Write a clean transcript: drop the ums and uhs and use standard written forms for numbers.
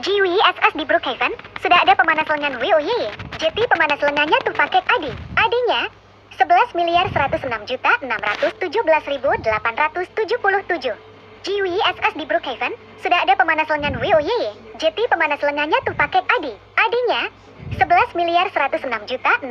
GWSS di Brookhaven, sudah ada pemanas lengan WOY. JT pemanas lengannya tuh pakai AD. AD-nya 11.106.617.877. GWSS di Brookhaven, sudah ada pemanas lengan WOY. JT pemanas lengannya tuh pakai AD. AD-nya 11.106.600.